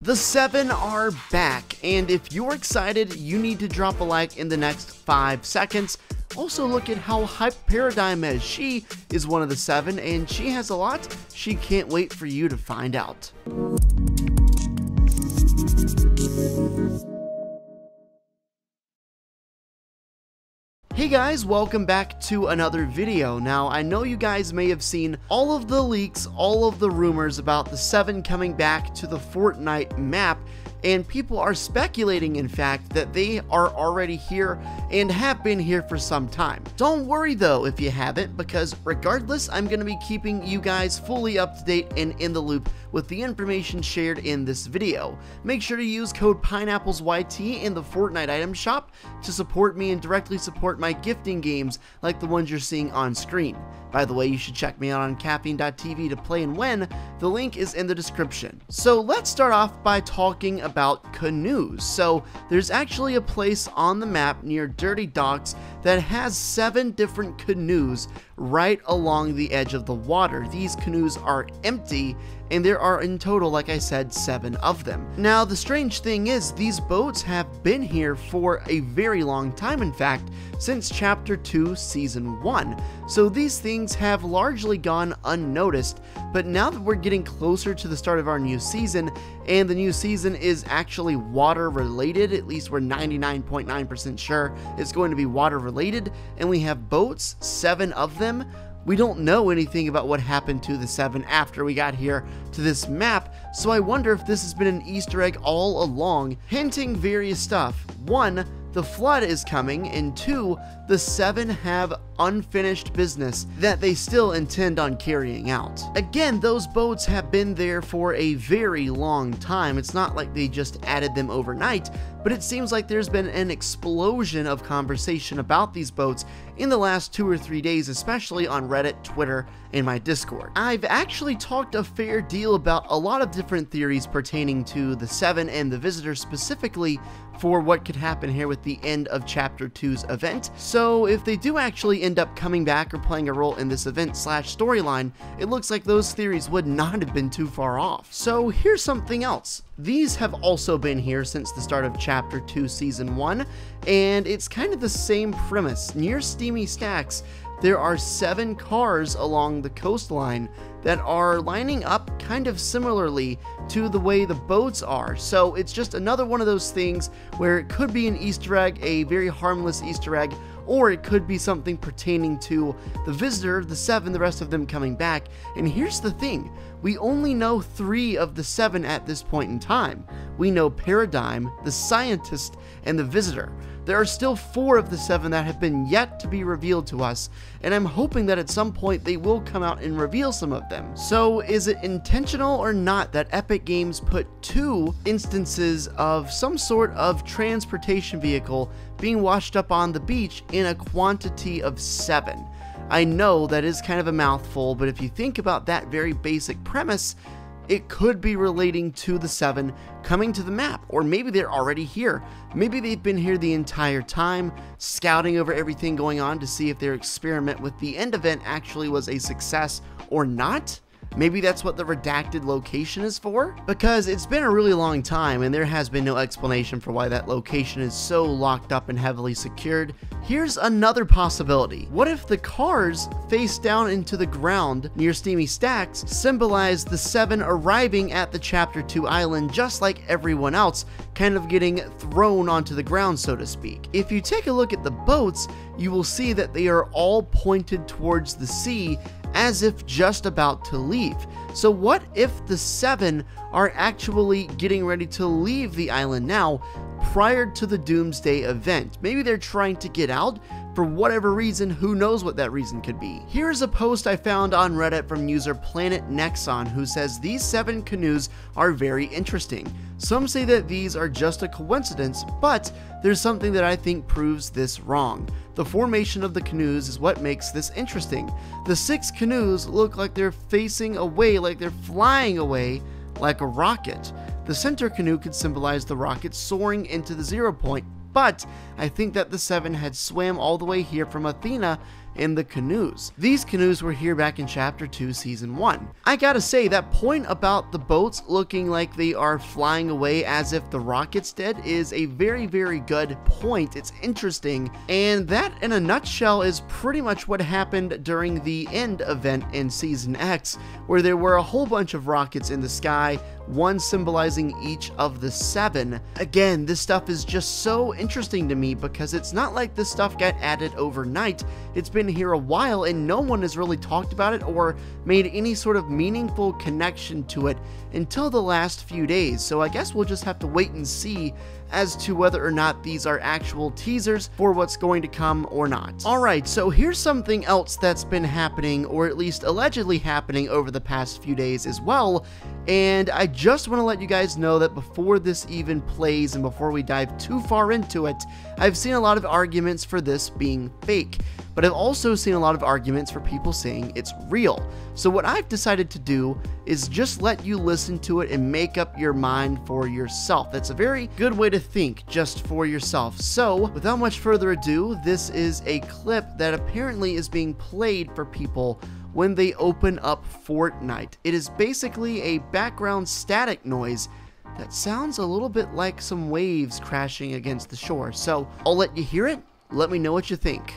The 7 are back, and if you're excited, you need to drop a like in the next 5 seconds. Also look at how hyped Paradigm is. She is one of the 7, and she has a lot she can't wait for you to find out. Hey guys, welcome back to another video. Now, I know you guys may have seen all of the leaks, all of the rumors about the 7 coming back to the Fortnite map, and people are speculating, in fact, that they are already here and have been here for some time. Don't worry though if you haven't, because regardless, I'm going to be keeping you guys fully up to date and in the loop with the information shared in this video. Make sure to use code PineapplezYT in the Fortnite item shop to support me and directly support my gifting games like the ones you're seeing on screen. By the way, you should check me out on caffeine.tv to play and win. The link is in the description. So let's start off by talking about Canoes. So there's actually a place on the map near Dirty Docks that has 7 different canoes right along the edge of the water. These canoes are empty, and there are in total, like I said, 7 of them. Now, the strange thing is these boats have been here for a very long time, in fact, since Chapter 2, Season 1. So these things have largely gone unnoticed, but now that we're getting closer to the start of our new season, and the new season is actually water related, at least we're 99.9% sure it's going to be water related, and we have boats, 7 of them. We don't know anything about what happened to the 7 after we got here to this map, so I wonder if this has been an Easter egg all along, hinting various stuff. 1, the flood is coming, and 2, the 7 have unfinished business that they still intend on carrying out. Again, those boats have been there for a very long time. It's not like they just added them overnight, but it seems like there's been an explosion of conversation about these boats in the last 2 or 3 days, especially on Reddit, Twitter, and my Discord. I've actually talked a fair deal about a lot of different theories pertaining to the 7 and the Visitor specifically for what could happen here with the end of Chapter 2's event. So if they do actually end up coming back or playing a role in this event / storyline, it looks like those theories would not have been too far off. So here's something else. These have also been here since the start of Chapter 2 Season 1, and it's kind of the same premise. Near Steamy Stacks, there are 7 cars along the coastline that are lining up kind of similarly to the way the boats are. So it's just another one of those things where it could be an Easter egg, a very harmless Easter egg, or it could be something pertaining to the Visitor, the 7, the rest of them coming back. And here's the thing, we only know 3 of the 7 at this point in time. We know Paradigm, the Scientist, and the Visitor. There are still 4 of the 7 that have been yet to be revealed to us, and I'm hoping that at some point they will come out and reveal some of them. So is it intentional or not that Epic Games put 2 instances of some sort of transportation vehicle being washed up on the beach in a quantity of 7? I know that is kind of a mouthful, but if you think about that very basic premise, it could be relating to the 7 coming to the map, or maybe they're already here. Maybe they've been here the entire time, scouting over everything going on to see if their experiment with the end event actually was a success or not. Maybe that's what the redacted location is for? Because it's been a really long time and there has been no explanation for why that location is so locked up and heavily secured. Here's another possibility. What if the cars face down into the ground near Steamy Stacks symbolize the 7 arriving at the Chapter 2 island just like everyone else, kind of getting thrown onto the ground, so to speak? If you take a look at the boats, you will see that they are all pointed towards the sea as if just about to leave. So what if the 7 are actually getting ready to leave the island now prior to the Doomsday event? Maybe they're trying to get out for whatever reason. Who knows what that reason could be. Here's a post I found on Reddit from user Planet Nexon, who says these 7 canoes are very interesting. Some say that these are just a coincidence, but there's something that I think proves this wrong. The formation of the canoes is what makes this interesting. The 6 canoes look like they're facing away, like they're flying away like a rocket. The center canoe could symbolize the rocket soaring into the 0 point, but I think that the 7 had swam all the way here from Athena and the Canoes. These Canoes were here back in Chapter 2, Season 1. I gotta say, that point about the boats looking like they are flying away as if the rockets did is a very, very good point. It's interesting, and that in a nutshell is pretty much what happened during the end event in Season X, where there were a whole bunch of rockets in the sky, one symbolizing each of the 7. Again, this stuff is just so interesting to me because it's not like this stuff got added overnight. It's been here a while and no one has really talked about it or made any sort of meaningful connection to it until the last few days. So I guess we'll just have to wait and see as to whether or not these are actual teasers for what's going to come or not. Alright, so here's something else that's been happening, or at least allegedly happening over the past few days as well, and I just want to let you guys know that before this even plays and before we dive too far into it, I've seen a lot of arguments for this being fake, but I've also seen a lot of arguments for people saying it's real. So what I've decided to do is just let you listen to it and make up your mind for yourself. That's a very good way to think, just for yourself. So without much further ado, this is a clip that apparently is being played for people when they open up Fortnite. It is basically a background static noise that sounds a little bit like some waves crashing against the shore. So I'll let you hear it. Let me know what you think.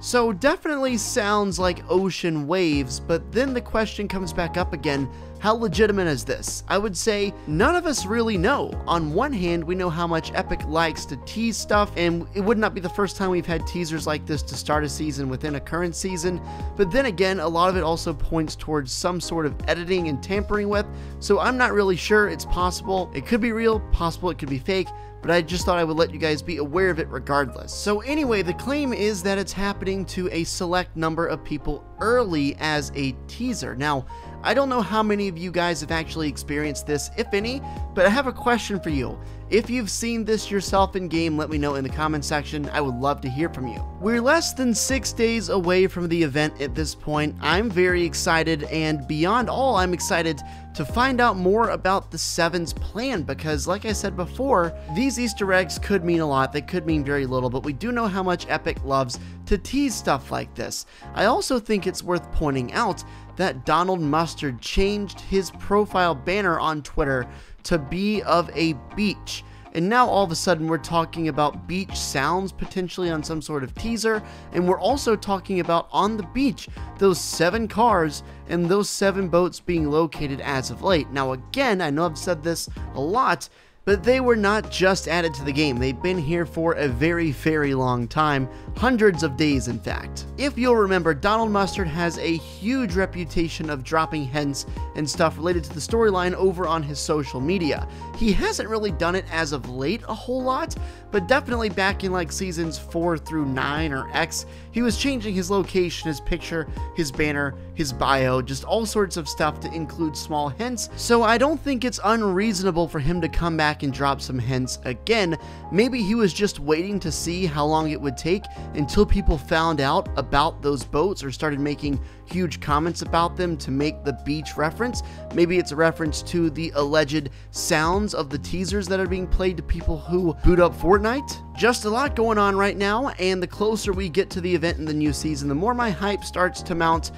So definitely sounds like ocean waves, but then the question comes back up again, how legitimate is this? I would say none of us really know. On one hand, we know how much Epic likes to tease stuff, and it would not be the first time we've had teasers like this to start a season within a current season, but then again, a lot of it also points towards some sort of editing and tampering with, so I'm not really sure. It's possible it could be real, possible it could be fake, but I just thought I would let you guys be aware of it regardless. So anyway, the claim is that it's happening to a select number of people early as a teaser. Now, I don't know how many of you guys have actually experienced this, if any, but I have a question for you. If you've seen this yourself in game, let me know in the comment section. I would love to hear from you. We're less than 6 days away from the event at this point. I'm very excited, and beyond all, I'm excited to find out more about the Seven's plan, because like I said before, these Easter eggs could mean a lot, they could mean very little, but we do know how much Epic loves to tease stuff like this. I also think it's worth pointing out that Donald Mustard changed his profile banner on Twitter to be of a beach. And now all of a sudden we're talking about beach sounds potentially on some sort of teaser, and we're also talking about on the beach those 7 cars and those 7 boats being located as of late. Now again, I know I've said this a lot, but they were not just added to the game. They've been here for a very, very long time, hundreds of days in fact. If you'll remember, Donald Mustard has a huge reputation of dropping hints and stuff related to the storyline over on his social media. He hasn't really done it as of late a whole lot, but definitely back in like seasons 4 through 9 or X, he was changing his location, his picture, his banner, his bio, just all sorts of stuff to include small hints. So I don't think it's unreasonable for him to come back and drop some hints again. Maybe he was just waiting to see how long it would take until people found out about those boats or started making huge comments about them to make the beach reference. Maybe it's a reference to the alleged sounds of the teasers that are being played to people who boot up Fortnite. Just a lot going on right now, and the closer we get to the event in the new season, the more my hype starts to mount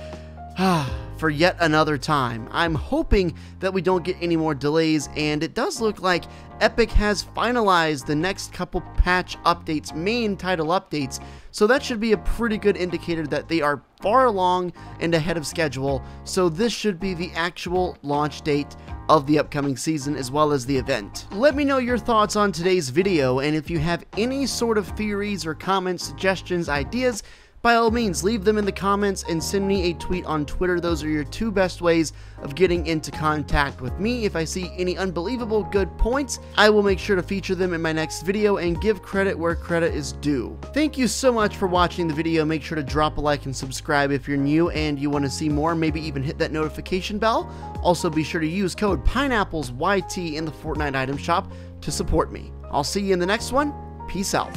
for yet another time. I'm hoping that we don't get any more delays, and it does look like Epic has finalized the next couple patch updates, main title updates, so that should be a pretty good indicator that they are far along and ahead of schedule, so this should be the actual launch date of the upcoming season as well as the event. Let me know your thoughts on today's video, and if you have any sort of theories or comments, suggestions, ideas, by all means, leave them in the comments and send me a tweet on Twitter. Those are your 2 best ways of getting into contact with me. If I see any unbelievable good points, I will make sure to feature them in my next video and give credit where credit is due. Thank you so much for watching the video. Make sure to drop a like and subscribe if you're new and you want to see more. Maybe even hit that notification bell. Also, be sure to use code Pineapplez YT in the Fortnite item shop to support me. I'll see you in the next one. Peace out.